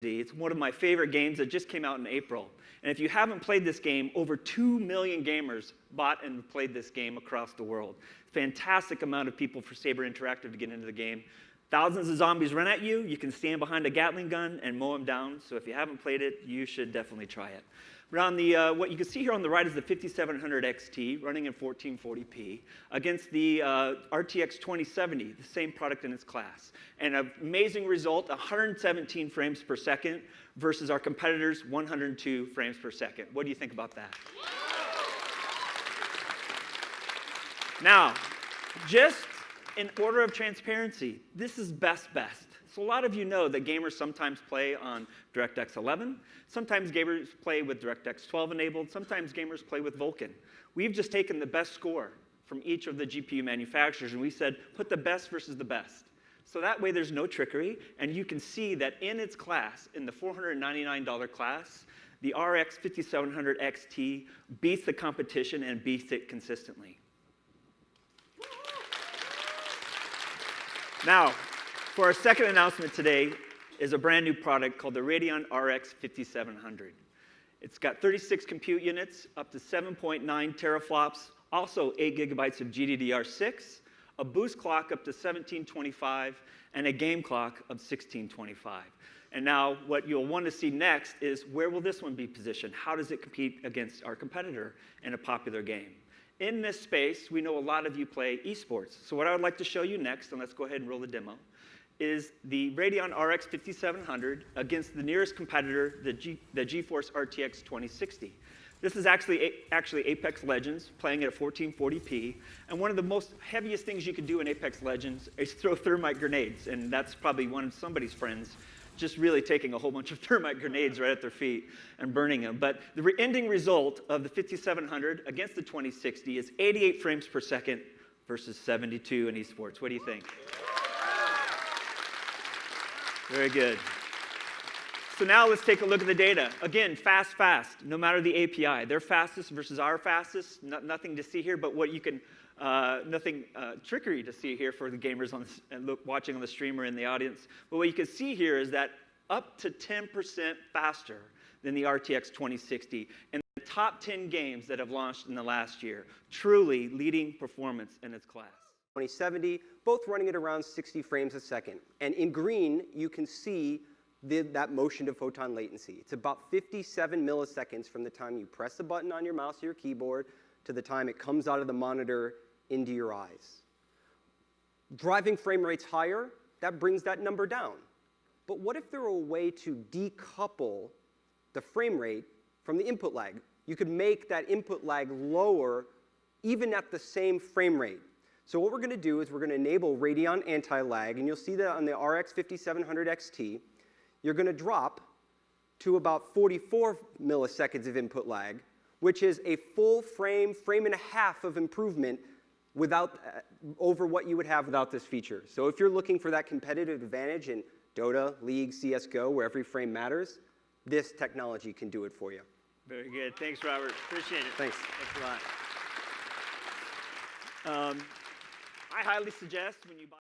It's one of my favorite games that just came out in April. And if you haven't played this game, over 2 million gamers bought and played this game across the world. Fantastic amount of people for Saber Interactive to get into the game. Thousands of zombies run at you. You can stand behind a Gatling gun and mow them down. So if you haven't played it, you should definitely try it. But on the, what you can see here on the right is the 5700 XT running in 1440p against the RTX 2070, the same product in its class. And an amazing result, 117 frames per second versus our competitors' 102 frames per second. What do you think about that? Now, just in order of transparency, this is best. So a lot of you know that gamers sometimes play on DirectX 11, sometimes gamers play with DirectX 12 enabled, sometimes gamers play with Vulkan. We've just taken the best score from each of the GPU manufacturers, and we said, put the best versus the best. So that way there's no trickery, and you can see that in its class, in the $499 class, the RX 5700 XT beats the competition and beats it consistently. Now, for our second announcement today is a brand new product called the Radeon RX 5700. It's got 36 compute units, up to 7.9 teraflops, also 8 gigabytes of GDDR6, a boost clock up to 1725, and a game clock of 1625. And now what you'll want to see next is where will this one be positioned? How does it compete against our competitor in a popular game? In this space, we know a lot of you play esports. So what I would like to show you next, and let's go ahead and roll the demo, is the Radeon RX 5700 against the nearest competitor, the GeForce RTX 2060. This is actually Apex Legends, playing at 1440p. And one of the most heaviest things you can do in Apex Legends is throw thermite grenades. And that's probably one of somebody's friends just really taking a whole bunch of thermite grenades right at their feet and burning them. But the ending result of the 5700 against the 2060 is 88 frames per second versus 72 in esports. What do you think? Very good. So now let's take a look at the data. Again, fast, no matter the API. Their fastest versus our fastest, nothing to see here, but what you can, nothing trickery to see here for the gamers on this, and watching on the stream or in the audience. But what you can see here is that up to 10% faster than the RTX 2060 in the top 10 games that have launched in the last year. Truly leading performance in its class. 2070, both running at around 60 frames a second. And in green, you can see that motion to photon latency. It's about 57 milliseconds from the time you press the button on your mouse or your keyboard to the time it comes out of the monitor into your eyes. Driving frame rates higher, that brings that number down. But what if there were a way to decouple the frame rate from the input lag? You could make that input lag lower even at the same frame rate. So what we're going to do is we're going to enable Radeon anti-lag, and you'll see that on the RX 5700 XT, you're going to drop to about 44 milliseconds of input lag, which is a full frame and a half of improvement over what you would have without this feature. So if you're looking for that competitive advantage in Dota, League, CSGO, where every frame matters, this technology can do it for you. Very good. Thanks, Robert. Appreciate it. Thanks. Thanks a lot. I highly suggest when you buy